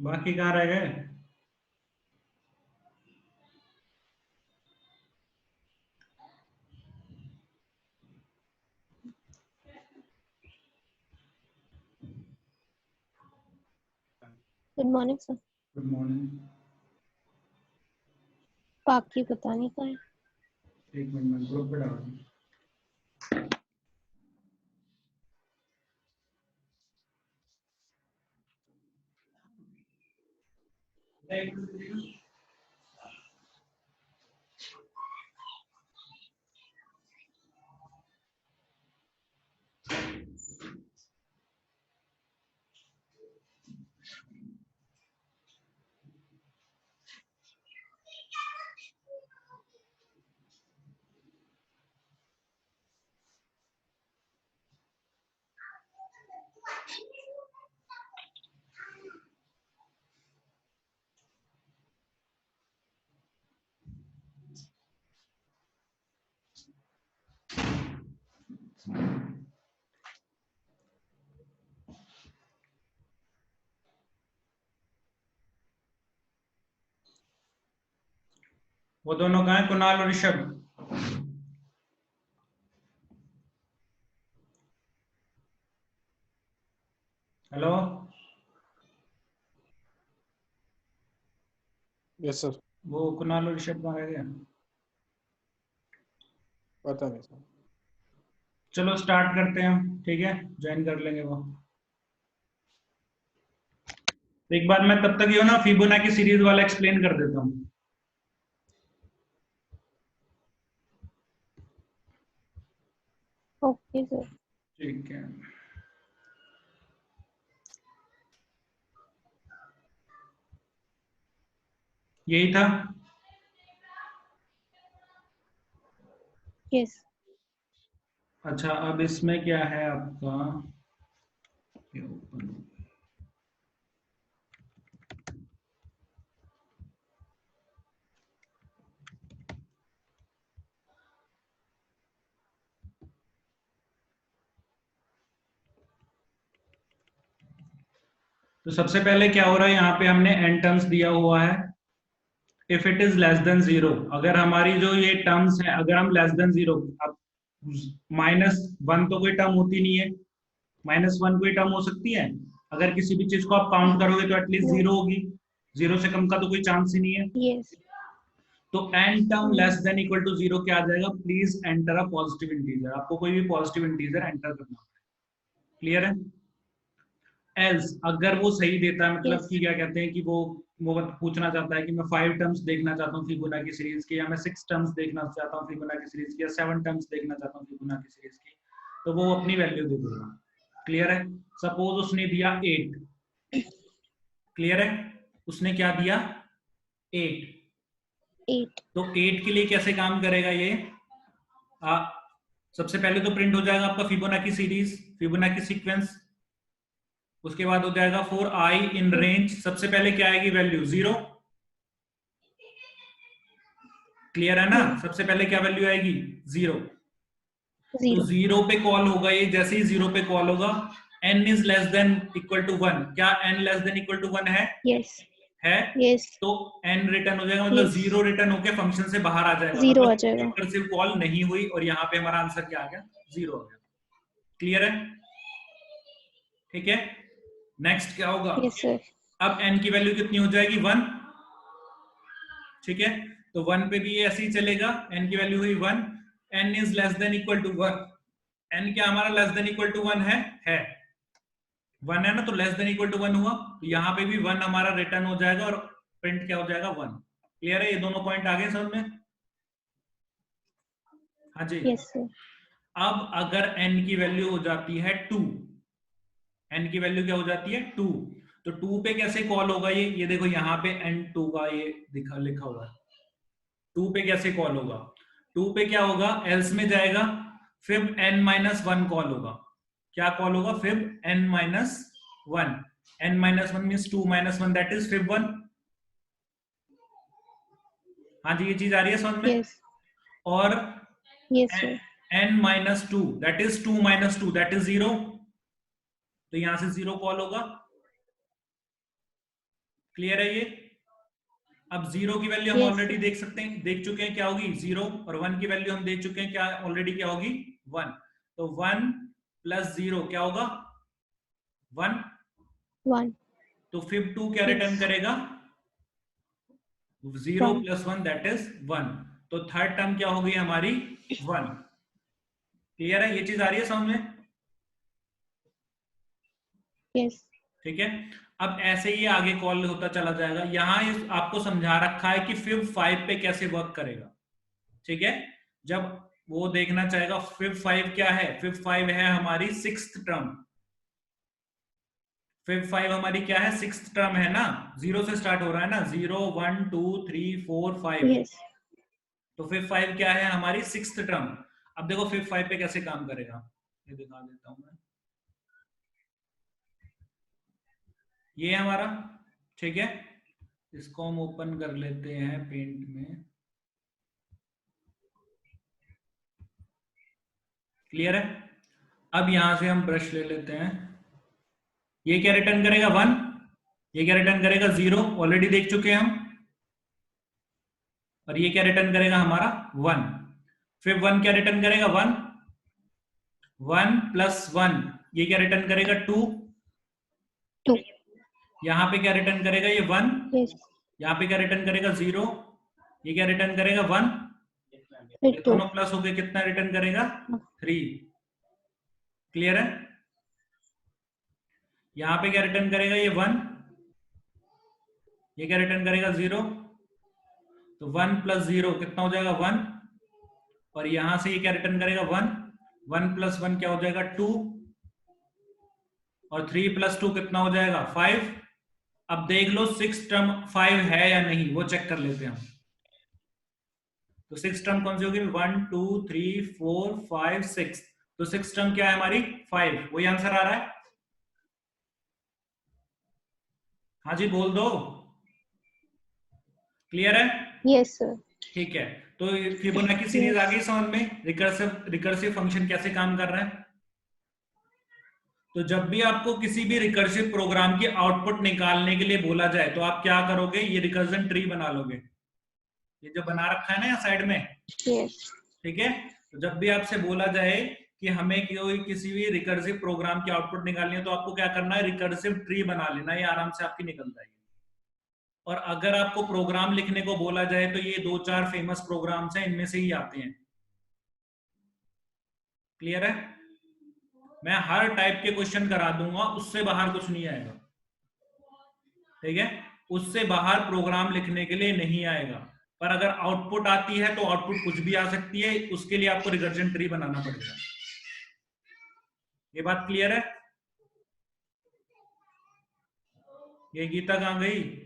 बाकी कहाँ रह गए? Good morning sir. Good morning. बाकी पता नहीं कहाँ है। एक मिनट में ग्रुप पे डाल दूं। वो दोनों कहाँ हैं, कुणाल और ऋषभ? हेलो। Yes sir. वो कुणाल और ऋषभ कहाँ रह गए? पता नहीं सर। चलो स्टार्ट करते हैं हम, ठीक है, ज्वाइन कर लेंगे वो। एक बार मैं तब तक ये ना फिबोनाची सीरीज वाला एक्सप्लेन कर देता हूँ। Okay sir. ठीक है। यही था। यस। अच्छा, अब इसमें क्या है आपका? तो सबसे पहले क्या हो रहा है, यहाँ पे हमने n टर्म्स दिया हुआ है। If it is less than zero, अगर हमारी जो ये टर्म्स है, अगर हम लेस देन जीरो, अब -1 तो कोई टर्म होती नहीं है, -1 कोई टर्म हो सकती है? अगर किसी भी चीज को आप काउंट करोगे तो एटलीस्ट नो। जीरो होगी। जीरो से कम का तो कोई चांस ही नहीं है। यस। तो n term less than equal to zero क्या आ जाएगा? Please enter a positive integer. आपको कोई भी पॉजिटिव इंटीजर एंटर करना है। क्लियर है? एल्स, अगर वो सही देता है, मतलब यस। कि क्या कहते हैं कि वो पूछना चाहता है कि मैं 5 टर्म्स देखना चाहता हूँ फिबोनाची सीरीज की, या मैं 6 टर्म्स देखना चाहता हूँ फिबोनाची सीरीज की, या 7 टर्म्स देखना चाहता हूँ फिबोनाची सीरीज की, तो वो अपनी वैल्यू दे देगा। क्लियर है? सपोज उसने दिया 8। क्लियर है? उसने क्या दिया? 8। 8। तो 8 के लिए कैसे काम करेगा ये? सबसे पहले तो प्रिंट हो जाएगा आपका फिबोनाची सीरीज, फिबोनाची सीक्वेंस। उसके बाद हो जाएगा फॉर आई इन रेंज, सबसे पहले क्या आएगी वैल्यू? 0। क्लियर है ना? सबसे पहले क्या वैल्यू आएगी? 0। तो 0। 0 पे कॉल होगा ये, जैसे ही 0 पे कॉल होगा, n is less than equal to 1। क्या n less than equal to 1 है? यस। है। यस। तो n रिटर्न हो जाएगा, मतलब यस। 0 रिटर्न होके फंक्शन से बाहर आ जाएगा, 0 आ मतलब जाएगा। रिकर्सिव कॉल नहीं हुई, और यहाँ पे हमारा आंसर क्या आ गया? 0 आ गया। क्लियर है? ठीक है। नेक्स्ट क्या होगा? Yes sir. अब n की वैल्यू कितनी हो जाएगी? 1। ठीक है, तो 1 पे भी ये ऐसे ही चलेगा। n की वैल्यू हुई 1। n is less than equal to 1। n क्या हमारा लेस देन इक्वल टू 1 है? 1 है ना, तो लेस देन इक्वल टू 1 हुआ, तो यहाँ पे भी 1 हमारा रिटर्न हो जाएगा, और प्रिंट क्या हो जाएगा? 1। क्लियर है? ये दोनों पॉइंट आ गए समझ में? हाँ जी। Yes sir. अब अगर n की वैल्यू हो जाती है 2, n की वैल्यू क्या हो जाती है? 2, तो 2 पे कैसे कॉल होगा ये देखो यहाँ पे n2 का ये लिखा हुआ है। 2 पे कैसे कॉल होगा? 2 पे क्या होगा? एल्स में जाएगा, फिर n-1 कॉल होगा। क्या कॉल होगा? फिर n-1। n-1 means 2 - 1, that is फिर 1। हाँ जी, ये चीज आ रही है समझ में? यस। और yes sir. n-2, that is 2 - 2, that is 0। तो यहां से 0 कॉल होगा। क्लियर है ये? अब 0 की वैल्यू हम Yes, ऑलरेडी sir. देख चुके हैं क्या होगी 0, और 1 की वैल्यू हम देख चुके हैं क्या ऑलरेडी क्या होगी 1। तो 1 प्लस 0 क्या होगा 1। 1. तो फिर 2 क्या Yes. रिटर्न करेगा 0 1. Plus 1 that is 1। तो थर्ड टर्म क्या हो गई हमारी 1। क्लियर है? ये चीज आ रही है समझ में? Yes. ठीक है, अब ऐसे ही आगे कॉल होता चला जाएगा। यहाँ आपको समझा रखा है कि फिब 5 पे कैसे वर्क करेगा। ठीक है, जब वो देखना चाहेगा फिब 5 क्या है, फिब 5 है हमारी 6th टर्म। फिब 5 हमारी क्या है 6th टर्म है ना, 0 से स्टार्ट हो रहा है ना, 0 1 2 3 4 5। Yes. तो फिब 5 क्या है हमारी 6th टर्म। अब देखो फिब 5 पे कैसे काम करेगा, ये दिखा देता हूं मैं। ये हमारा, ठीक है, इसको हम ओपन कर लेते हैं पेंट में। क्लियर है? अब यहां से हम ब्रश ले लेते हैं। ये क्या रिटर्न करेगा 1, ये क्या रिटर्न करेगा 0, ऑलरेडी देख चुके हैं हम। और ये क्या रिटर्न करेगा हमारा 1। फिर 1 क्या रिटर्न करेगा 1, 1 प्लस 1 ये क्या रिटर्न करेगा 2। 2. यहां पे क्या रिटर्न करेगा ये 1, Yes. यहाँ पे क्या रिटर्न करेगा 0, ये क्या रिटर्न करेगा 1। फिर ये 2. दोनों प्लस हो गए, कितना रिटर्न करेगा 3। क्लियर है? यहां पे क्या रिटर्न करेगा ये 1, ये क्या रिटर्न करेगा 0। तो 1 प्लस 0 कितना हो जाएगा 1। और यहां से ये क्या रिटर्न करेगा 1, 1 प्लस 1 क्या हो जाएगा 2। और 3 प्लस 2 कितना हो जाएगा 5। अब देख लो 6 टर्म 5 है या नहीं, वो चेक कर लेते हैं हम। तो 6 टर्म कौन सी होगी 1 2 3 4 5 6। तो 6 टर्म क्या है हमारी 5, वही आंसर आ रहा है। हाँ जी बोल दो। क्लियर है? Yes, sir. ठीक है, तो फिबोनाची सीरीज आ गई समझ में, रिकर्सिव फंक्शन कैसे काम कर रहा है। तो जब भी आपको किसी भी रिकर्सिव प्रोग्राम की आउटपुट निकालने के लिए बोला जाए तो आप क्या करोगे, ये रिकर्जन ट्री बना लोगे, ये जो बना रखा है ना यहाँ साइड में। Yes. ठीक है, तो जब भी आपसे बोला जाए कि हमें कोई किसी भी रिकर्सिव प्रोग्राम की आउटपुट निकालनी है तो आपको क्या करना है, रिकर्सिव ट्री बना लेना, ये आराम से आपकी निकल जाएगी। और अगर आपको प्रोग्राम लिखने को बोला जाए तो ये 2-4 फेमस प्रोग्राम्स हैं, इनमें से ही आते हैं। क्लियर है? मैं हर टाइप के क्वेश्चन करा दूंगा, उससे बाहर कुछ नहीं आएगा। ठीक है, उससे बाहर प्रोग्राम लिखने के लिए नहीं आएगा। पर अगर आउटपुट आती है तो आउटपुट कुछ भी आ सकती है, उसके लिए आपको रिकर्जन ट्री बनाना पड़ेगा। ये बात क्लियर है? ये गीता कहां गई?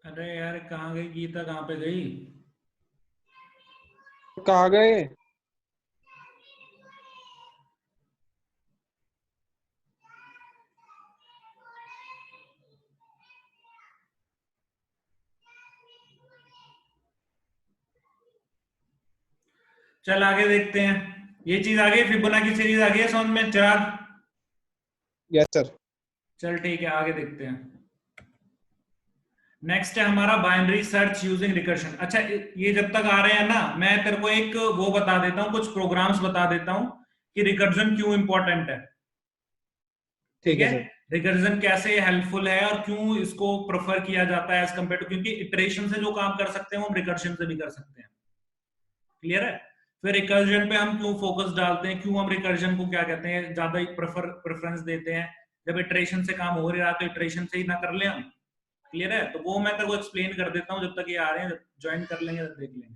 अरे यार कहाँ गई गीता, कहाँ पे गई? कहाँ गए? चल आगे देखते हैं। ये चीज आ गई, फिबोनाची सीरीज आ गई है समझ में चिराग? Yes sir. चल ठीक है, आगे देखते हैं। नेक्स्ट है हमारा बाइनरी सर्च यूजिंग रिकर्शन। अच्छा, ये जब तक आ रहे हैं ना, मैं तेरे को एक वो बता देता हूँ, कुछ प्रोग्राम्स बता देता हूँ कि रिकर्जन क्यों इंपॉर्टेंट है। ठीक है, रिकर्जन कैसे हेल्पफुल है और क्यों इसको प्रेफर किया जाता है एज कम्पेयर टू, क्योंकि इटरेशन से जो काम कर सकते हैं वो हम रिकर्जन से भी कर सकते हैं। क्लियर है? फिर रिकर्जन पे हम क्यों फोकस डालते हैं, क्यों हम रिकर्जन को क्या कहते हैं ज्यादा प्रेफरेंस देते हैं, जब इटरेशन से काम हो रहा है तो इटरेशन से ही ना कर ले हम। क्लियर है? तो वो मैं तेरे को एक्सप्लेन कर देता हूँ, जब तक ये आ रहे हैं ज्वाइन कर लेंगे तब देख लेंगे।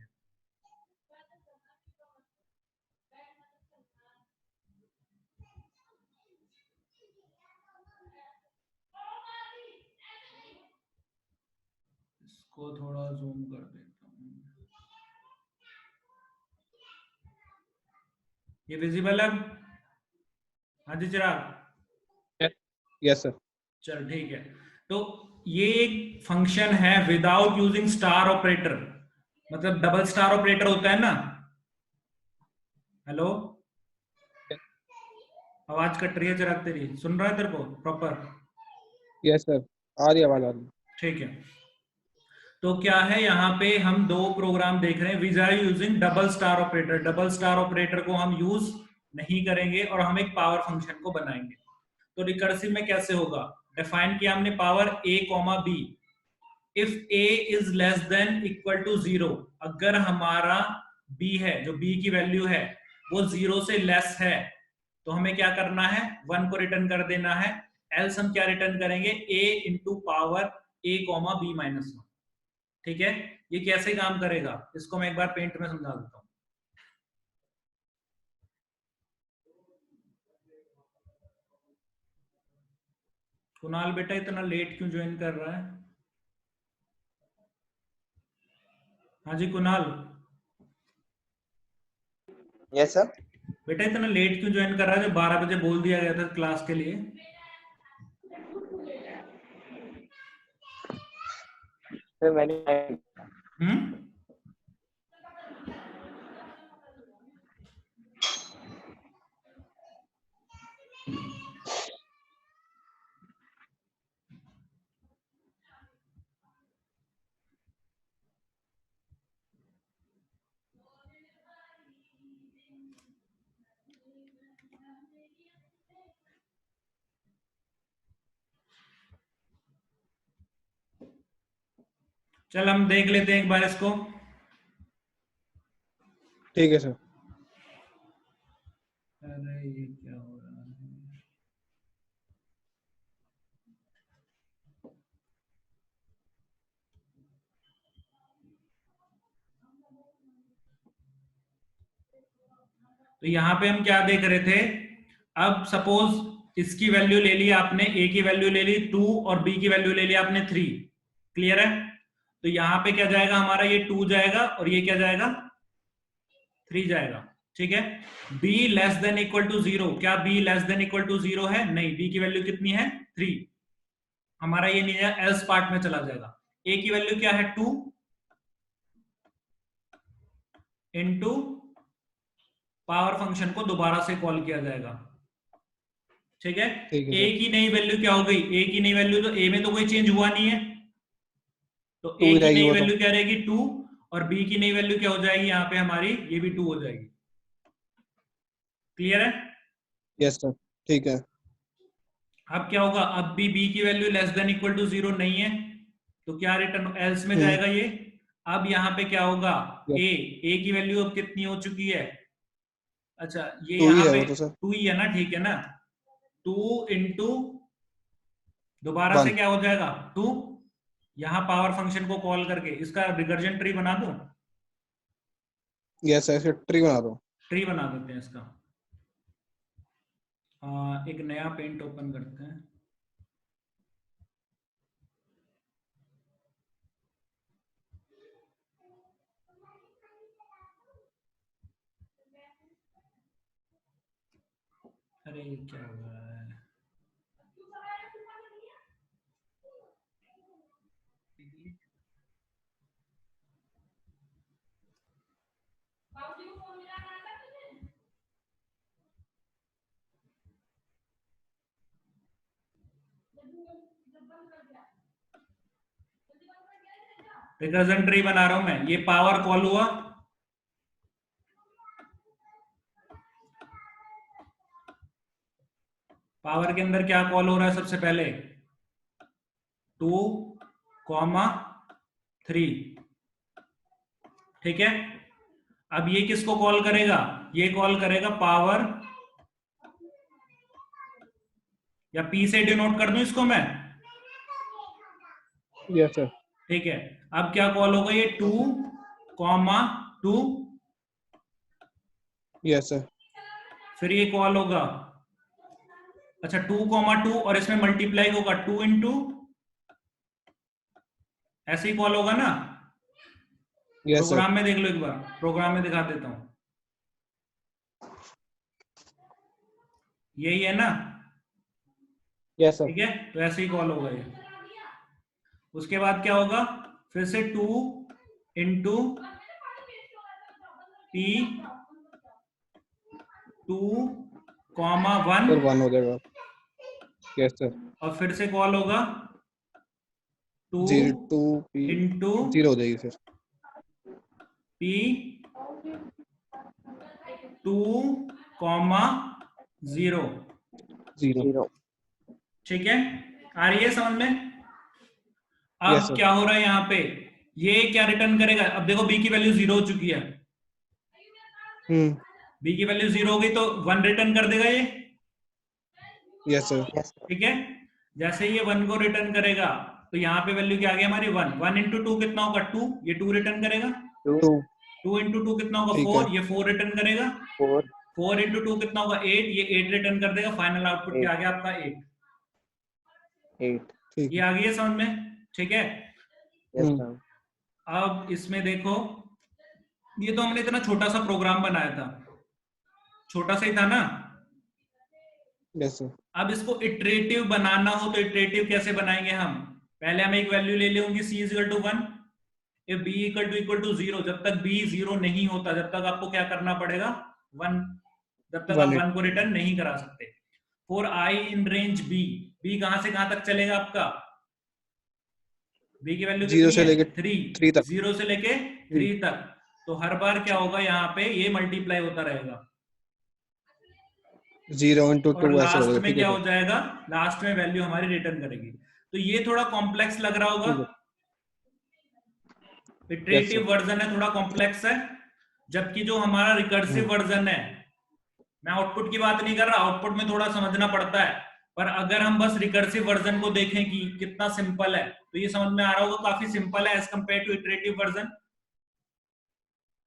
इसको थोड़ा जूम कर देता हूँ, ये विजिबल है? हाँ जी चिराग। Yes sir. चल ठीक है। तो ये एक फंक्शन है विदाउट यूजिंग स्टार ऑपरेटर, मतलब डबल स्टार ऑपरेटर होता है ना। हेलो, आवाज कट रही है चिराग तेरी, सुन रहा है तेरे को प्रॉपर? यस सर, आ रही आवाज आ रही। ठीक है। तो क्या है, यहाँ पे हम दो प्रोग्राम देख रहे हैं which are using double star operator. Double star operator को हम यूज नहीं करेंगे और हम एक पावर फंक्शन को बनाएंगे। तो रिकर्सिव में कैसे होगा, डिफाइन किया हमने power a comma b। If a is less than equal to 0, अगर हमारा b है, जो b की वैल्यू है वो 0 से लेस है, तो हमें क्या करना है, 1 को रिटर्न कर देना है। एल्स हम क्या रिटर्न करेंगे, a into power a comma b minus 1। ठीक है? ये कैसे काम करेगा इसको मैं एक बार पेंट में समझा देता हूं। कुणाल बेटा इतना लेट क्यों ज्वाइन कर रहा है? हाँ जी कुणाल। Yes sir. बेटा इतना लेट क्यों ज्वाइन कर रहा है, जो 12 बजे बोल दिया गया था क्लास के लिए? सर मैंने चल हम देख लेते हैं एक बार इसको। ठीक है सर। अरे ये क्या हो रहा है, तो यहाँ पे हम क्या देख रहे थे, अब सपोज इसकी वैल्यू ले ली आपने, a की वैल्यू ले ली 2 और b की वैल्यू ले ली आपने 3। क्लियर है? तो यहाँ पे क्या जाएगा हमारा, ये 2 जाएगा और ये क्या जाएगा, 3 जाएगा। ठीक है? b less than equal to 0, क्या b less than equal to 0 है? नहीं, b की वैल्यू कितनी है, 3। हमारा ये नहीं है, एल्स पार्ट में चला जाएगा। a की वैल्यू क्या है, 2 इंटू पावर फंक्शन को दोबारा से कॉल किया जाएगा। ठीक है? ठीक है a सर। की नई वैल्यू क्या हो गई, a की नई वैल्यू, तो a में तो कोई चेंज हुआ नहीं है, तो a 2 की रहेगी नई वो तो। वैल्यू क्या रहेगी, 2। और b की नई वैल्यू क्या हो जाएगी यहाँ पे हमारी, ये भी 2 हो जाएगी। क्लियर है? Yes sir. ठीक है। अब क्या होगा, अब भी b की value less than equal to 0 नहीं है, तो क्या रिटर्न एल्स में जाएगा ये। अब यहाँ पे क्या होगा, a की वैल्यू अब कितनी हो चुकी है, अच्छा ये 2 ही यहाँ है पे वो तो सर। 2 ही है ना, ठीक है ना। 2 इंटू दोबारा से 1। क्या हो जाएगा, 2, यहां पावर फंक्शन को कॉल करके इसका रिकर्जन ट्री बना दो। यस सर, ट्री बना दो। ट्री बना देते हैं इसका। एक नया पेंट ओपन करते हैं। अरे ये क्या हो रहा है, रिकर्जन ट्री बना रहा हूं मैं, ये पावर कॉल हुआ, पावर के अंदर क्या कॉल हो रहा है सबसे पहले? 2, 3। ठीक है, अब ये किसको कॉल करेगा? ये कॉल करेगा पावर, या पी से डिनोट कर दूं इसको मैं? Yes sir. ठीक है, अब क्या कॉल होगा? ये 2, 2। Yes sir. फिर ये कॉल होगा, अच्छा 2, 2 और इसमें मल्टीप्लाई होगा 2 इंटू, ऐसे ही कॉल होगा ना? Yes sir. प्रोग्राम में देख लो एक बार, प्रोग्राम में दिखा देता हूं, यही है ना? Yes sir. ठीक है, तो ऐसे ही कॉल होगा ये। उसके बाद क्या होगा? फिर से 2 इंटू पी 2, 1, सर 1 हो जाएगा। Yes sir. और फिर से कॉल होगा 2 2 पी इंटू 0 हो जाएगी सर। पी 2, 0। 0। 0 ठीक है, आ रही है समझ में? यस अब सर। क्या हो रहा है यहाँ पे? ये क्या रिटर्न करेगा? अब देखो बी की वैल्यू 0 हो चुकी है, बी की वैल्यू 0 हो गई तो 1 रिटर्न कर देगा ये। Yes sir. yes ठीक है, जैसे ये 1 को रिटर्न करेगा तो यहाँ पे वैल्यू क्या आ गई हमारी? 1। 1 इंटू 2 कितना होगा? 2। ये 2 रिटर्न करेगा। 2 2। 2 इंटू 2 कितना होगा? ठीक है। 4। ये 4 रिटर्न करेगा। 4 4 इंटू 2 कितना होगा? 8। ये 8 रिटर्न कर देगा। फाइनल आउटपुट क्या आ 8 गया आपका? 8। 8 ठीक ये है। आ गई है समझ में? ठीक है, yes sir अब इसमें देखो, ये तो हमने इतना छोटा सा प्रोग्राम बनाया था, छोटा सा ही था ना? Yes sir. अब इसको इटरेटिव बनाना हो तो इटरेटिव कैसे बनाएंगे हम? पहले हम एक वैल्यू ले लेंगे c is equal to 1, if b equal to 0, जब तक b 0 नहीं होता जब तक आपको क्या करना पड़ेगा? 1, जब तक आप 1 को रिटर्न नहीं करा सकते। For i in range b, b कहां से कहां तक चलेगा आपका? b की वैल्यू 0 कितनी से है? लेके 3। 3 तक। 0 से लेके 3। 3 तक, तो हर बार क्या होगा यहाँ पे? ये मल्टीप्लाई होता रहेगा 0 into और 2 ऐसे हो लास्ट जाएगा। में ठीक है क्या सर। हो जाएगा? लास्ट में वैल्यू हमारी रिटर्न करेगी। तो ये थोड़ा कॉम्प्लेक्स लग रहा होगा, ठीक है। Yes iterative sir. वर्जन है, थोड़ा कॉम्प्लेक्स है, जबकि जो हमारा रिकर्सिव वर्जन है, मैं आउटपुट की बात नहीं कर रहा, आउटपुट में थोड़ा समझना पड़ता है, पर अगर हम बस रिकर्सिव वर्जन को देखें कि कितना सिंपल है, तो ये समझ में आ रहा होगा काफी सिंपल है as compare to iterative version.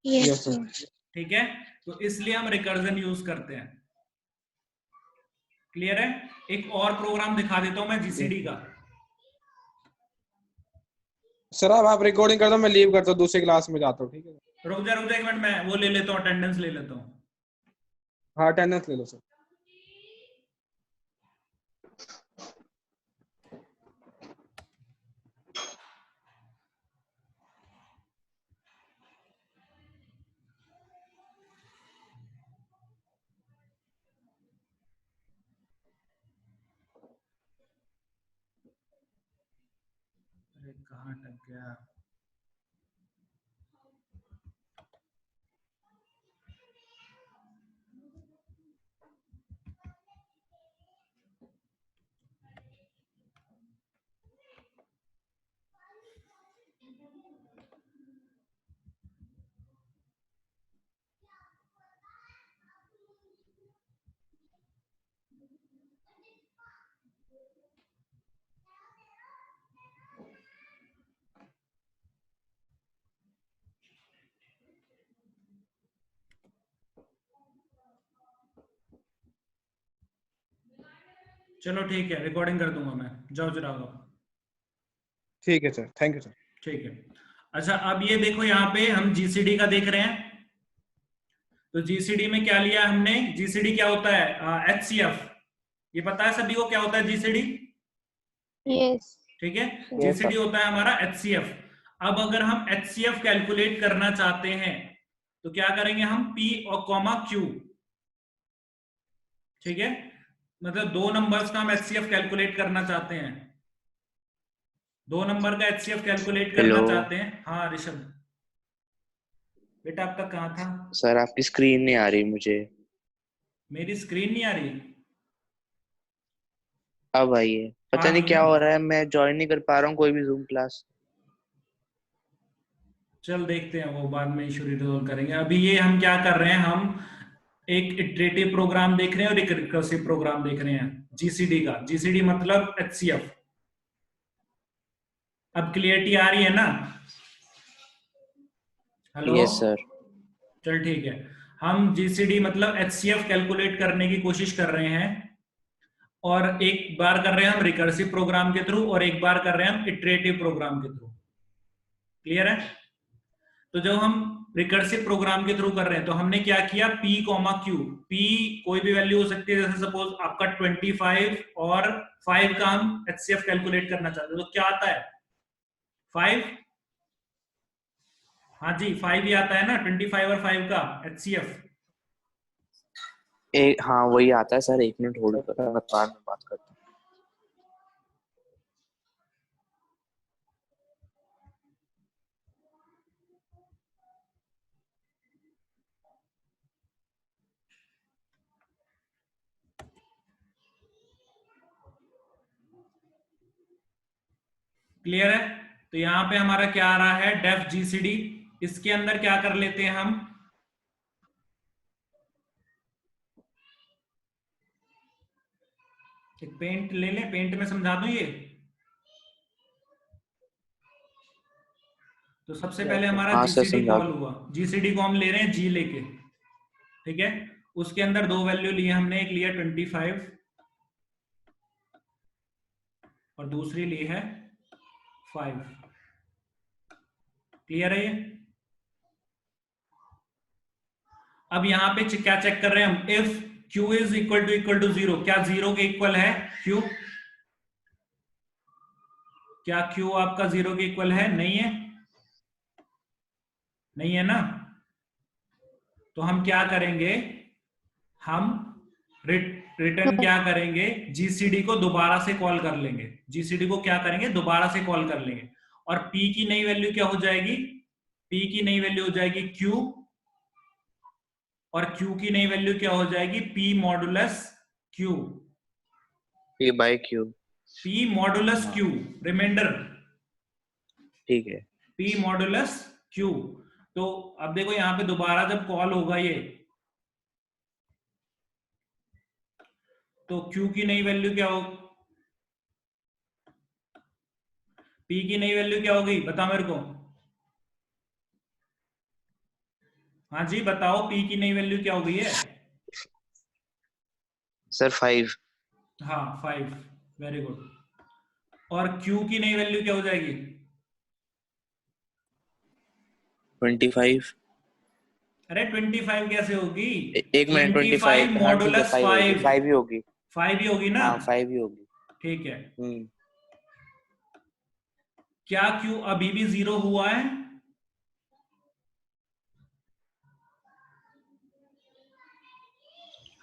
Yes, yes sir. Sir. ठीक है, तो इसलिए हम रिकर्जन यूज करते हैं। क्लियर है? एक और प्रोग्राम दिखा देता हूं मैं जीसीडी का। सर अब आप रिकॉर्डिंग कर दो, मैं लीव करता हूँ, दूसरी क्लास में जाता हूँ। ठीक है। रुक जा एक मिनट, मैं वो ले लेता हूँ, अटेंडेंस ले लेता हूँ। हाँ अटेंडेंस ले लो सर। अरे कहाँ अटक गया? चलो ठीक है, रिकॉर्डिंग कर दूंगा मैं, जाओ चिराग। ठीक है सर, थैंक यू सर। ठीक है, अच्छा अब ये देखो यहाँ पे हम जीसीडी का देख रहे हैं, तो जीसीडी में क्या लिया हमने? जीसीडी क्या होता है? एचसीएफ, ये पता है सभी को क्या होता है जीसीडी? Yes. ठीक है, yes sir जीसीडी होता है हमारा एचसीएफ। अब अगर हम एचसीएफ कैलकुलेट करना चाहते हैं तो क्या करेंगे हम? पी और कॉमा क्यू। ठीक है, मतलब दो नंबर्स का हम एचसीएफ कैलकुलेट करना चाहते हैं, दो नंबर का एचसीएफ कैलकुलेट करना हेलो चाहते हैं। हाँ ऋषभ बेटा, अब तक कहाँ था? सर, आपकी स्क्रीन नहीं आ रही मुझे। मेरी स्क्रीन नहीं आ रही? अब आई है, पता आ नहीं गई क्या ना? हो रहा है, मैं ज्वाइन नहीं कर पा रहा हूँ कोई भी जूम क्लास। चल देखते हैं, वो बाद में इशू रिजोल्व करेंगे। अभी ये हम क्या कर रहे हैं, हम एक इटरेटिव प्रोग्राम देख रहे हैं और एक रिकर्सिव प्रोग्राम देख रहे हैं जीसीडी का। जीसीडी मतलब एचसीएफ। अब क्लियरिटी आ रही है ना? हेलो? Yes sir. चल ठीक है। हम जीसीडी मतलब एचसीएफ कैलकुलेट करने की कोशिश कर रहे हैं, और एक बार कर रहे हैं हम रिकर्सिव प्रोग्राम के थ्रू, और एक बार कर रहे हैं हम इटरेटिव प्रोग्राम के थ्रू। क्लियर है? तो जब हम रिकर्सिव प्रोग्राम के थ्रू कर रहे हैं तो हमने क्या किया, p कॉमा क्यू। p कोई भी वैल्यू हो सकती है, जैसे सपोज आपका 25 और 5 का हम एचसीएफ कैलकुलेट करना चाहते हैं, तो क्या आता है 5। हाँ जी 5 ही आता है ना, 25 और 5 का एचसीएफ। एक हाँ वही आता है सर, 1 मिनट होल्ड कर, मैं बाद में बात करता हूँ। क्लियर है? तो यहां पे हमारा क्या आ रहा है, डेफ जीसीडी। इसके अंदर क्या कर लेते हैं हम, एक पेंट ले लें, पेंट में समझा दूं ये। तो सबसे पहले हमारा हाँ सर जीसीडी समझा कॉल दो। हुआ, जीसीडी को हम ले रहे हैं जी लेके। ठीक है? उसके अंदर दो वैल्यू लिए हमने, एक लिया 25 और दूसरी ली है 5। क्लियर है ये? अब यहां पे क्या चेक कर रहे हैं हम, if q is equal to 0, क्या 0 के इक्वल है q? क्या q आपका 0 के इक्वल है? नहीं है, नहीं है ना? तो हम क्या करेंगे, हम रिटर्न क्या करेंगे, जीसीडी को दोबारा से कॉल कर लेंगे। जीसीडी को क्या करेंगे, दोबारा से कॉल कर लेंगे। और p की नई वैल्यू क्या हो जाएगी, p की नई वैल्यू हो जाएगी q, और q की नई वैल्यू क्या हो जाएगी, p modulus q। p by q। p modulus q, remainder ठीक है। p modulus q। तो अब देखो यहां पे दोबारा जब कॉल होगा ये, तो q की नई वैल्यू क्या हो, p की नई वैल्यू क्या होगी, बता मेरे को। हाँ जी बताओ, p की नई वैल्यू क्या हो गई है? सर 5। हाँ 5, वेरी गुड। और q की नई वैल्यू क्या हो जाएगी? 25। अरे 25 कैसे होगी, एक मिनट, 25 25, हाँ ठीक है, मॉडुलस 5 होगी, 5, 5 ही होगी। 5 ही होगी ना? हाँ 5 ही होगी। ठीक है। हम्म। क्या q अभी भी 0 हुआ है?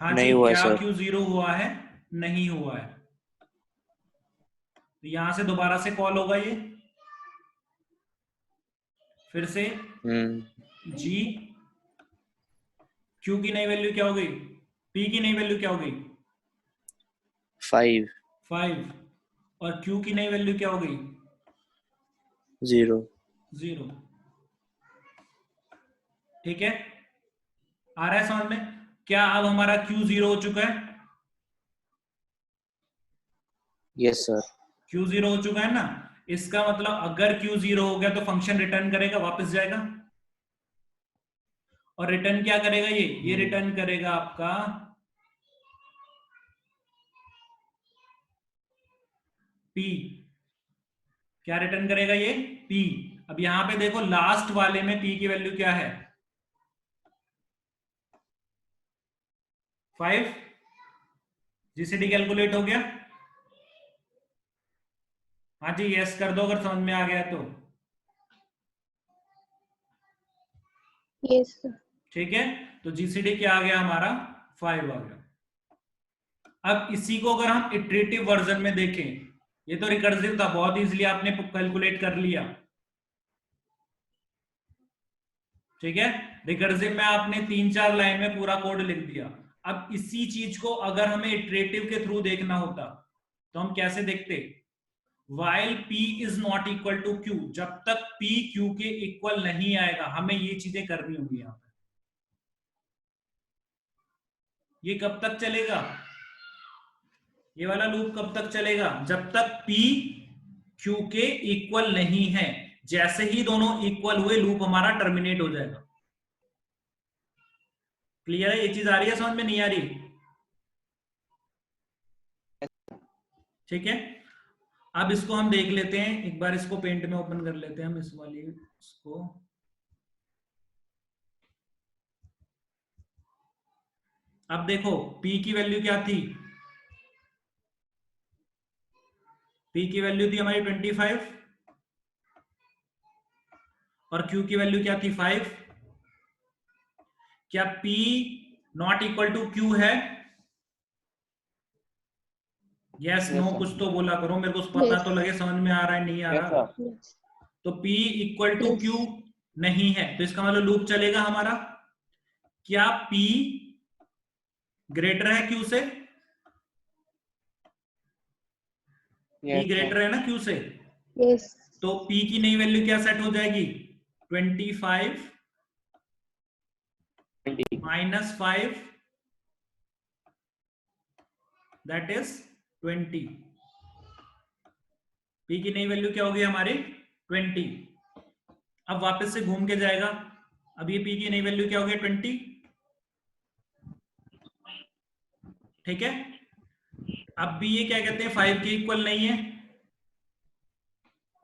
हाँ जी, नहीं हुआ क्या सर। q 0 हुआ है? नहीं हुआ है। तो यहां से दोबारा से कॉल होगा ये, फिर से g, q की नई वैल्यू क्या हो गई, p की नई वैल्यू क्या हो गई, 5। 5, और q की नई वैल्यू क्या हो गई, 0। 0। ठीक है? आ रहा है समझ में? क्या अब हमारा q 0 हो चुका है? Yes sir. q 0 हो चुका है ना? इसका मतलब अगर q 0 हो गया तो फंक्शन रिटर्न करेगा, वापस जाएगा। और रिटर्न क्या करेगा ये रिटर्न करेगा आपका p। क्या रिटर्न करेगा ये, p। अब यहां पे देखो लास्ट वाले में p की वैल्यू क्या है, 5। जीसीडी कैलकुलेट हो गया? हाँ जी यस कर दो अगर समझ में आ गया तो। Yes. ठीक है? तो जीसीडी क्या आ गया हमारा, 5 आ गया। अब इसी को अगर हम इटरेटिव वर्जन में देखें, ये तो रिकर्सिव था, बहुत इजीली आपने कैलकुलेट कर लिया। ठीक है? रिकर्सिव में आपने 3-4 लाइन में पूरा कोड लिख दिया। अब इसी चीज को अगर हमें इटरेटिव के थ्रू देखना होता, तो हम कैसे देखते, while p is not equal to q, जब तक p q के इक्वल नहीं आएगा हमें ये चीजें करनी होंगी यहां पे। ये कब तक चलेगा, ये वाला लूप कब तक चलेगा, जब तक p q के इक्वल नहीं है। जैसे ही दोनों इक्वल हुए लूप हमारा टर्मिनेट हो जाएगा। क्लियर है, ये चीज आ रही है समझ में, नहीं आ रही? ठीक है, अब इसको हम देख लेते हैं एक बार, इसको पेंट में ओपन कर लेते हैं हम, इस वाली इसको। अब देखो p की वैल्यू क्या थी, p की वैल्यू थी हमारी 25 और q की वैल्यू क्या थी 5। क्या p not equal to q है? यस नो कुछ तो बोला करो, मेरे को पता Yes. तो लगे समझ में आ रहा है नहीं आ Yes, रहा। sir. Yes. तो p equal to Yes. q नहीं है, तो इसका मतलब लूप चलेगा हमारा। क्या p ग्रेटर है q से? p Yes, greater sir. है ना q से, Yes. तो p की नई वैल्यू क्या सेट हो जाएगी, 25 20. Minus 5 that is 20। p की नई वैल्यू क्या होगी हमारी 20। अब वापस से घूम के जाएगा, अब ये p की नई वैल्यू क्या होगी 20। ठीक है, अब भी ये क्या कहते हैं 5 के इक्वल नहीं है,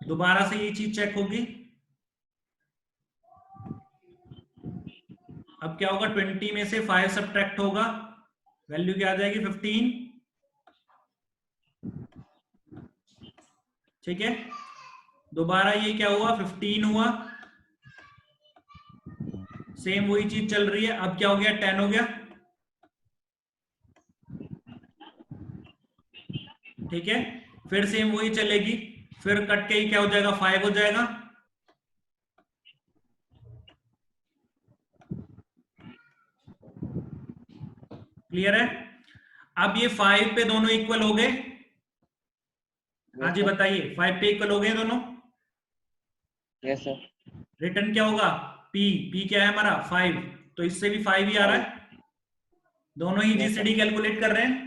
दोबारा से ये चीज चेक होगी। अब क्या होगा, 20 में से 5 सब्ट्रैक्ट होगा, वैल्यू क्या आ जाएगी 15। ठीक है, दोबारा ये क्या हुआ 15 हुआ, सेम वही चीज चल रही है। अब क्या हो गया 10 हो गया। ठीक है, फिर सेम वही चलेगी, फिर कट के ही क्या हो जाएगा 5 हो जाएगा। क्लियर है, अब ये 5 पे दोनों इक्वल हो गए। हाँ जी बताइए, 5 पे इक्वल हो गए दोनों। Yes, sir. रिटर्न क्या होगा p क्या है हमारा 5, तो इससे भी 5 ही आ रहा है, दोनों ही जीसीडी कैलकुलेट कर रहे हैं।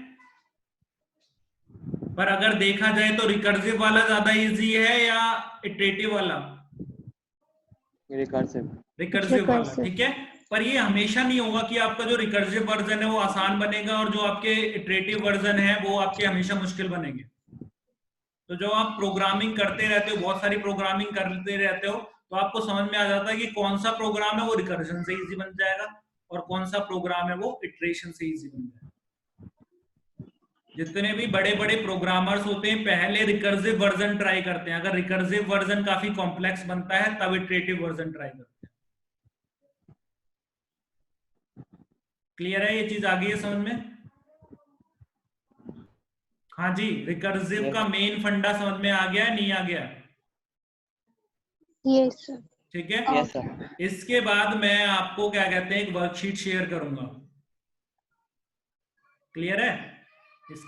पर अगर देखा जाए तो रिकर्सिव वाला ज्यादा इजी है या इटरेटिव वाला? Recursive. रिकर्सिव वाला, Recursive. ठीक है। पर ये हमेशा नहीं होगा कि आपका जो रिकर्सिव वर्जन है वो आसान बनेगा और जो आपके इटरेटिव वर्जन है वो आपके हमेशा मुश्किल बनेंगे। तो जो आप प्रोग्रामिंग करते रहते हो, बहुत सारी प्रोग्रामिंग करते रहते हो, तो आपको समझ में आ जाता है कि कौन सा प्रोग्राम है वो रिकर्जन से इजी बन जाएगा और कौन सा प्रोग्राम है वो इटरेशन से इजी बन जाएगा। जितने भी बड़े बड़े प्रोग्रामर्स होते हैं पहले रिकर्सिव वर्जन ट्राई करते हैं, अगर रिकर्सिव वर्जन काफी कॉम्प्लेक्स बनता है तब इटरेटिव वर्जन ट्राई करते हैं। क्लियर है, ये चीज आ गई है समझ में? हाँ जी, रिकर्सिव Yes. का मेन फंडा समझ में आ गया, नहीं आ गया? Yes, sir. ठीक है, Yes, sir. इसके बाद मैं आपको क्या कहते हैं एक वर्कशीट शेयर करूंगा। क्लियर है, इस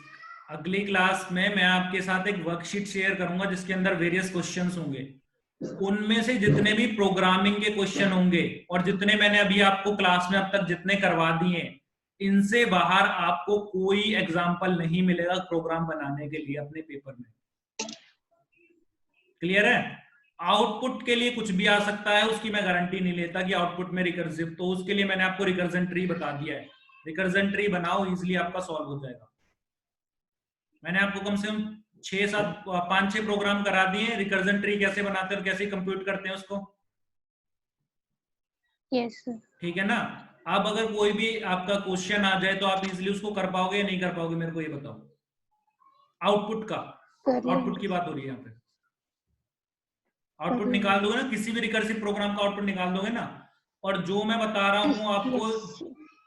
अगली क्लास में मैं आपके साथ एक वर्कशीट शेयर करूंगा जिसके अंदर वेरियस क्वेश्चंस होंगे। उनमें से जितने भी प्रोग्रामिंग के क्वेश्चन होंगे और जितने मैंने अभी आपको क्लास में अब तक जितने करवा दिए, इनसे बाहर आपको कोई एग्जाम्पल नहीं मिलेगा प्रोग्राम बनाने के लिए अपने पेपर में। क्लियर है, आउटपुट के लिए कुछ भी आ सकता है, उसकी मैं गारंटी नहीं लेता कि आउटपुट में रिकर्सिव, तो उसके लिए मैंने आपको रिकर्जन ट्री बता दिया है। रिकर्जन ट्री बनाओ, इजिली आपका सॉल्व हो जाएगा। मैंने आपको कम से कम 5-6 प्रोग्राम करा दिए, रिकर्जन ट्री कैसे बनाते हैं और कैसे कंप्यूट करते हैं उसको। Yes, sir. ठीक है ना, अब अगर कोई भी आपका क्वेश्चन आ जाए तो आप इजिली उसको कर पाओगे या नहीं कर पाओगे, मेरे को ये बताओ। आउटपुट का, आउटपुट की बात हो रही है यहाँ पे। आउटपुट निकाल दोगे ना, किसी भी रिकर्सिव प्रोग्राम का आउटपुट निकाल दोगे ना। और जो मैं बता रहा हूं आपको,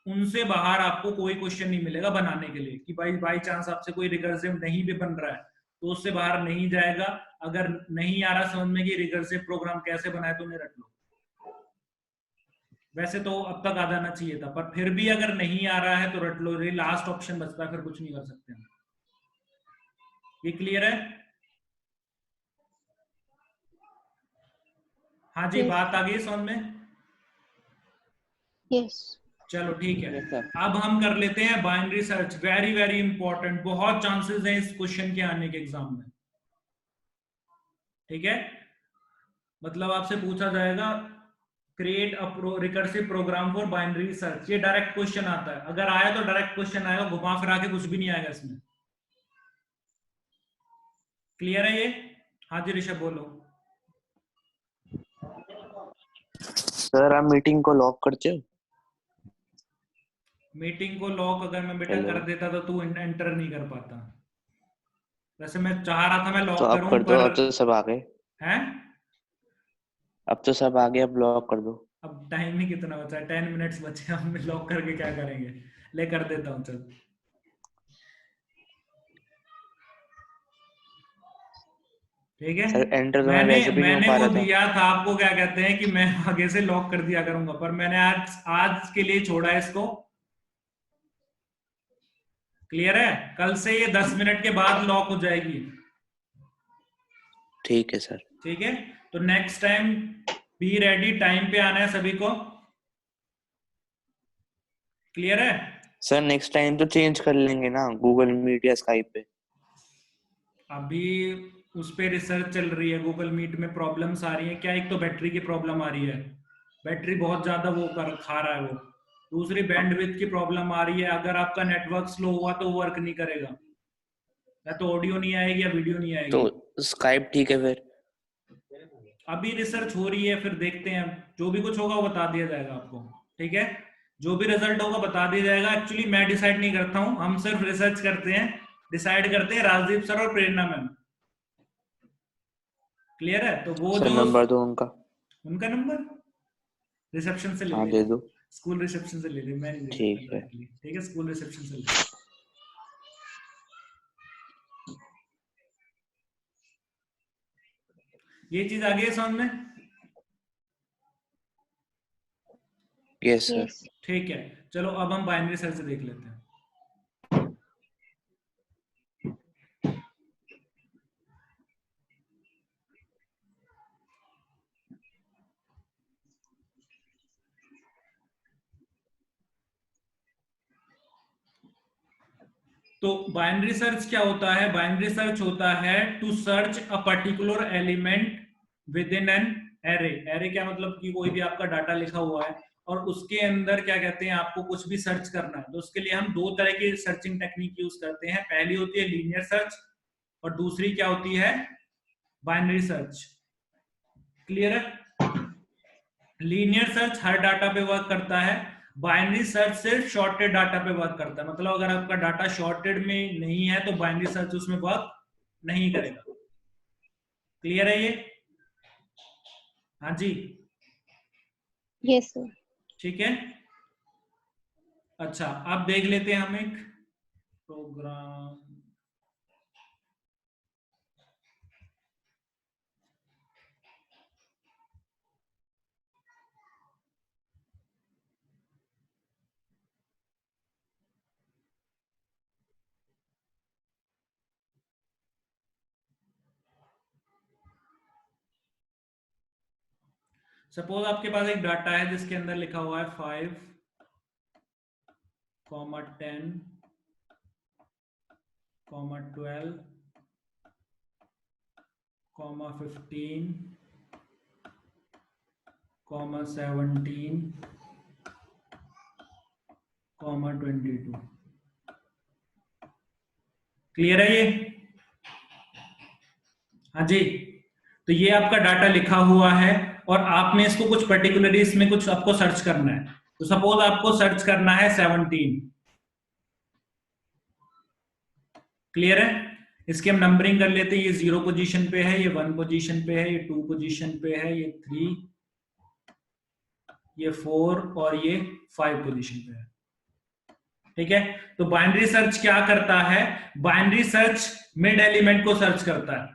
उनसे बाहर आपको कोई क्वेश्चन नहीं मिलेगा बनाने के लिए कि भाई बाई चांस आपसे कोई रिकर्सिव नहीं भी बन रहा है तो उससे बाहर नहीं जाएगा। अगर नहीं आ रहा समझ में कि रिकर्सिव प्रोग्राम कैसे बनाए तो उन्हें रट लो। वैसे तो अब तक आ जाना चाहिए था, पर फिर भी अगर नहीं आ रहा है तो रट लो, ये लास्ट ऑप्शन बचता है, फिर कुछ नहीं कर सकते हम। ये क्लियर है? हाँ जी, Yes. बात आ गई समझ में? Yes. चलो ठीक है। Yes, sir. अब हम कर लेते हैं binary search. Very very important, बहुत चांसेस हैं इस क्वेश्चन के आने के एग्जाम में। ठीक है, मतलब आपसे पूछा जाएगा create a recursive program for binary search, ये डायरेक्ट क्वेश्चन आता है। अगर आया तो डायरेक्ट क्वेश्चन आएगा, घुमा फिरा के कुछ भी नहीं आएगा इसमें। क्लियर है ये? हाँ जी ऋषभ बोलो। सर आप मीटिंग को लॉक करते हो? मीटिंग को लॉक अगर मैं बेटा Hello. कर देता तो तू एंटर नहीं कर पाता। वैसे मैं चाह रहा था मैं तो लॉक अब करूं कर दो, पर अब तो सब आ गए। है, अब तो सब आ गए, अब लॉक कर दो। अब टाइम ही कितना बचा है? 10 मिनट्स बचे हैं, हम लॉक करके क्या करेंगे? ले कर देता हूं, चल। ठीक है, सर एंटर तो मैं मैंने वैसे भी नहीं हो मैंने पा वो रहा था। दिया था आपको, क्या कहते हैं कि मैं आगे से लॉक कर दिया करूंगा, पर मैंने आज आज के लिए छोड़ा है इसको। क्लियर है? कल से ये 10 मिनट के बाद लॉक हो जाएगी। ठीक है सर। ठीक है, तो next time be ready, time पे आना है सभी को। क्लियर है? सर नेक्स्ट टाइम तो चेंज कर लेंगे ना, गूगल मीट या स्काइप पे। अभी उस पे रिसर्च चल रही है, गूगल मीट में प्रॉब्लम्स आ रही है क्या? एक तो बैटरी की प्रॉब्लम आ रही है, बैटरी बहुत ज्यादा वो कर खा रहा है वो। दूसरी बैंडविड्थ की प्रॉब्लम आ रही है, अगर आपका नेटवर्क स्लो हुआ तो वर्क नहीं करेगा, या तो ऑडियो नहीं आएगी या वीडियो नहीं तो आएगी। स्काइप ठीक है फिर। अभी रिसर्च हो रही है, फिर देखते हैं, जो भी कुछ होगा वो बता दिया जाएगा आपको। ठीक है, जो भी रिजल्ट होगा बता दिया जाएगा। एक्चुअली मैं डिसाइड नहीं करता हूँ, हम सिर्फ रिसर्च करते हैं, डिसाइड करते हैं राजदीप सर और प्रेरणा मैम। क्लियर है? तो वो सर जो नंबर दो उनका। उनका नंबर रिसेप्शन से ले हाँ दे लेगा, दो। स्कूल रिसेप्शन से ले ले, मैं नहीं दे सकता ठीक है। डायरेक्टली। ठीक है, स्कूल रिसेप्शन से ले। ये चीज आ गई है समझ में? Yes sir. Yes. ठीक है, चलो अब हम बाइनरी सर्च देख लेते हैं। तो बाइनरी सर्च क्या होता है? बाइनरी सर्च होता है to search a particular element within an array. Array क्या मतलब कि कोई भी आपका डाटा लिखा हुआ है और उसके अंदर क्या कहते हैं आपको कुछ भी सर्च करना है, तो उसके लिए हम दो तरह की सर्चिंग टेक्निक यूज करते हैं। पहली होती है लीनियर सर्च और दूसरी क्या होती है? Binary search. क्लियर है? लीनियर सर्च हर डाटा पे वर्क करता है, बाइनरी सर्च सिर्फ शॉर्टेड डाटा पे वर्क करता है। मतलब अगर आपका डाटा शॉर्टेड में नहीं है तो बाइनरी सर्च उसमें वर्क नहीं करेगा। क्लियर है ये? हाँ जी, Yes, sir. ठीक है। अच्छा, अब देख लेते हैं हम एक प्रोग्राम। सपोज आपके पास एक डाटा है जिसके अंदर लिखा हुआ है 5, 10, 12, 15, 17, 22। क्लियर है ये? हाँ जी, तो ये आपका डाटा लिखा हुआ है और आपने इसको कुछ पर्टिकुलरली इसमें कुछ आपको सर्च करना है। तो सपोज आपको सर्च करना है 17। क्लियर है? इसकी हम नंबरिंग कर लेते हैं। ये 0 पोजीशन पे है, ये 1 पोजीशन पे है, ये 2 पोजीशन पे है, ये 3, ये 4 और ये 5 पोजीशन पे है। ठीक है, तो बाइनरी सर्च क्या करता है? बाइनरी सर्च मिड एलिमेंट को सर्च करता है।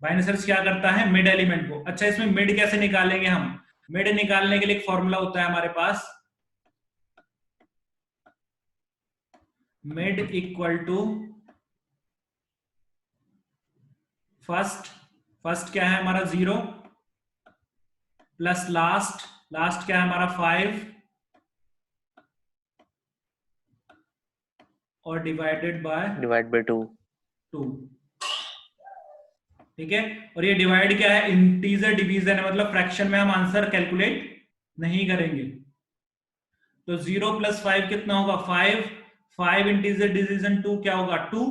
बाइनरी सर्च क्या करता है? मिड एलिमेंट को। अच्छा, इसमें मिड कैसे निकालेंगे हम? मिड निकालने के लिए एक फॉर्मूला होता है हमारे पास, मिड इक्वल टू फर्स्ट क्या है हमारा 0 प्लस लास्ट क्या है हमारा 5 और डिवाइड बाय 2। 2। ठीक है, और ये डिवाइड क्या है, इंटीजर डिवीजन है, मतलब फ्रैक्शन में हम आंसर कैलकुलेट नहीं करेंगे। तो 0 प्लस 5 कितना होगा 5 इंटीजर डिवीजन 2 क्या होगा 2।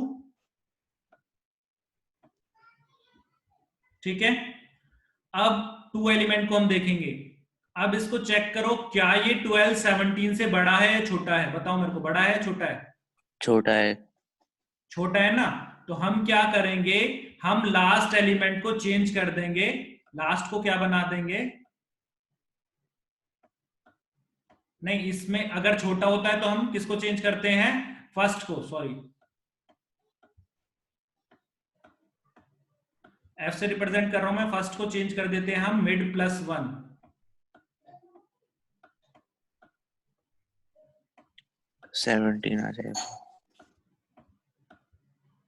ठीक है, अब 2 एलिमेंट को हम देखेंगे। अब इसको चेक करो, क्या ये 12 17 से बड़ा है या छोटा है, बताओ मेरे को, बड़ा है या छोटा है? छोटा है। छोटा है ना, तो हम क्या करेंगे, हम लास्ट एलिमेंट को चेंज कर देंगे। लास्ट को क्या बना देंगे, नहीं इसमें अगर छोटा होता है तो हम किसको चेंज करते हैं, फर्स्ट को, सॉरी एफ से रिप्रेजेंट कर रहा हूं मैं, फर्स्ट को चेंज कर देते हैं हम मिड प्लस 1। 17 आ जाएगा।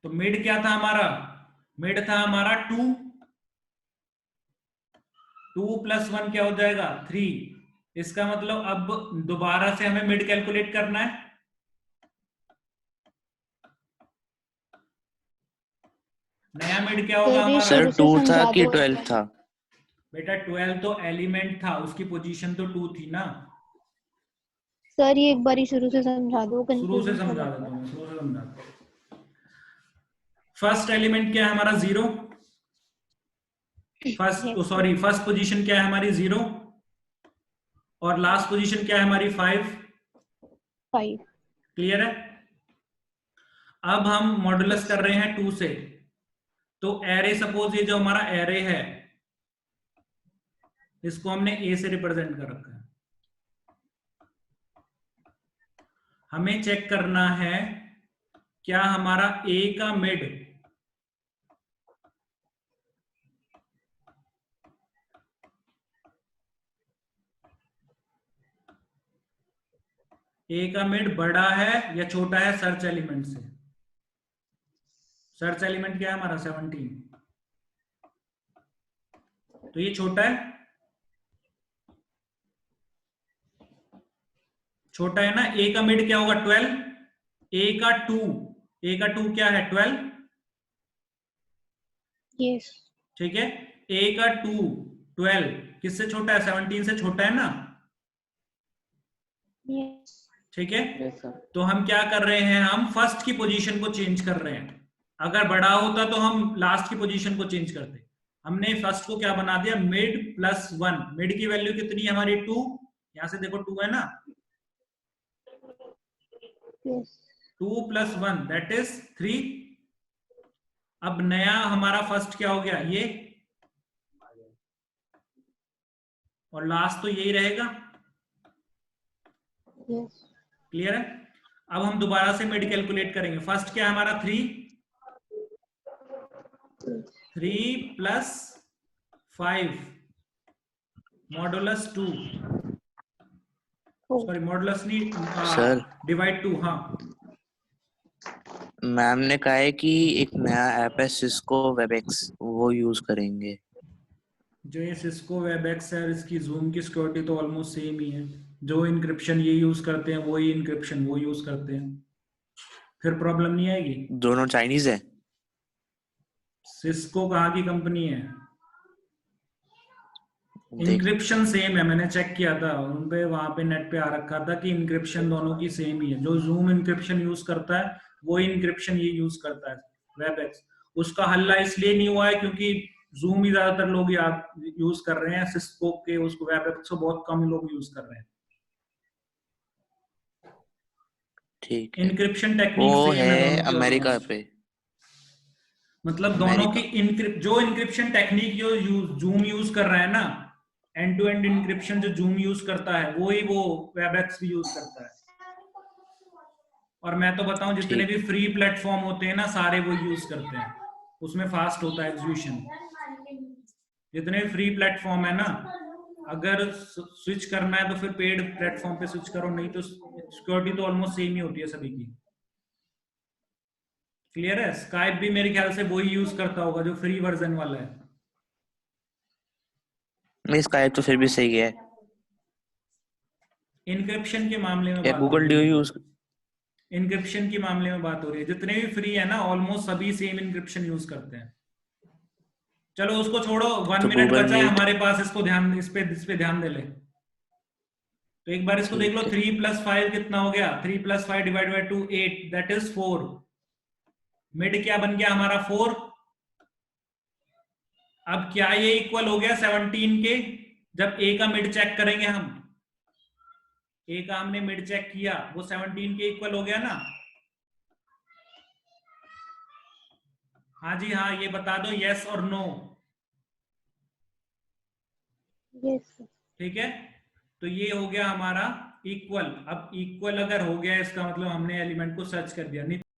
तो मिड क्या था हमारा, मिड था हमारा 2 प्लस 1 क्या हो जाएगा 3। इसका मतलब अब दोबारा से हमें मिड कैलकुलेट करना है। नया मिड क्या होगा हमारा, सर 2 था कि 12 था? बेटा 12 तो एलिमेंट था, उसकी पोजीशन तो 2 थी ना। सर ये एक बार शुरू से समझा दो, शुरू से समझा देता हूँ, शुरू से समझा देता हूँ। फर्स्ट एलिमेंट क्या है हमारा 0, फर्स्ट पोजीशन क्या है हमारी 0, और लास्ट पोजीशन क्या है हमारी 5। क्लियर है? अब हम मॉडुलस कर रहे हैं 2 से, तो एरे, सपोज ये जो हमारा एरे है इसको हमने ए से रिप्रेजेंट कर रखा है। हमें चेक करना है क्या हमारा ए का मिड बड़ा है या छोटा है सर्च एलिमेंट से। सर्च एलिमेंट क्या है हमारा 17, तो ये छोटा है, छोटा है ना। ए का मिड क्या होगा 12, ए का 2 क्या है 12। यस। ठीक है, ए का 2 12 किससे छोटा है, 17 से छोटा है ना। यस। ठीक है, तो हम क्या कर रहे हैं, हम फर्स्ट की पोजीशन को चेंज कर रहे हैं। अगर बड़ा होता तो हम लास्ट की पोजीशन को चेंज करते। हमने फर्स्ट को क्या बना दिया, मिड प्लस 1। मिड की वैल्यू कितनी है हमारी 2, यहां से देखो 2 है ना, 2 प्लस 1 दैट इज 3। अब नया हमारा फर्स्ट क्या हो गया ये, और लास्ट तो यही रहेगा। क्लियर है? अब हम दोबारा से मिड कैलकुलेट करेंगे। फर्स्ट क्या है हमारा 3 प्लस 5 मॉडुलस 2, सॉरी मॉडुलस नहीं सर डिवाइड 2। हाँ मैम ने कहा है कि एक नया ऐप है सिस्को वेबएक्स, वो यूज करेंगे। जो ये सिस्को वेबएक्स है, इसकी जूम की सिक्योरिटी तो ऑलमोस्ट सेम ही है। जो इनक्रिप्शन ये यूज करते हैं वही इनक्रिप्शन वो यूज करते हैं, फिर प्रॉब्लम नहीं आएगी। दोनों चाइनीज है? सिस्को कहाँ की कंपनी है, इनक्रिप्शन सेम है, मैंने चेक किया था उन पे, वहां पे नेट पे आ रखा था कि इनक्रिप्शन दोनों की सेम ही है। जो जूम इनक्रिप्शन यूज करता है वो इनक्रिप्शन ये यूज करता है वेबएक्स। उसका हल्ला इसलिए नहीं हुआ है क्योंकि जूम ही ज्यादातर लोग यूज कर रहे हैं, सिस्को के उसको वेबएक्स को बहुत कम लोग यूज कर रहे हैं। ठीक है, इनक्रिप्शन टेक्निक वो सेम है दोनों की अमेरिका almost। पे। मतलब दोनों की जो इनक्रिप्शन टेक्निक जो जूम यूज कर रहा है ना, एंड टू एंड इनक्रिप्शन जो जूम यूज करता है वो ही वो वेबएक्स भी यूज करता है। और मैं तो बताऊं जितने भी फ्री प्लेटफॉर्म होते हैं ना सारे वो यूज करते हैं, उसमें फास्ट होता है एग्जीक्यूशन। जितने भी फ्री प्लेटफॉर्म है ना, अगर स्विच करना है तो फिर पेड प्लेटफॉर्म पे स्विच करो, नहीं तो सिक्योरिटी तो ऑलमोस्ट सेम ही होती है सभी की। क्लियर है? स्काइप भी मेरे ख्याल से वही यूज करता होगा जो फ्री वर्जन वाला है। नहीं, स्काइप तो फिर भी सही है। इनक्रिप्शन के मामले में या बात हो गूगल रही ड्यू है, यूज। इनक्रिप्शन के मामले में बात हो रही है। जितने भी फ्री है ना ऑलमोस्ट सभी सेम इनक्रिप्शन यूज करते हैं। चलो उसको छोड़ो, 1 तो मिनट गूगल बचा है मीट। हमारे पास, इसको ध्यान, इस पे ध्यान दे ले। तो एक बार इसको देख लो, ठीक है। 3 + 5 कितना हो गया? 3 + 5 divide by 2 8, that is 4। Mid क्या बन गया हमारा? 4। अब क्या ये इक्वल हो गया 17 के? जब ए का मिड चेक करेंगे हम, ए का हमने मिड चेक किया, वो 17 के इक्वल हो गया ना? हाँ जी हाँ, ये बता दो यस और नो। यस। ठीक है, तो ये हो गया हमारा इक्वल। अब इक्वल अगर हो गया इसका मतलब हमने एलिमेंट को सर्च कर दिया। नहीं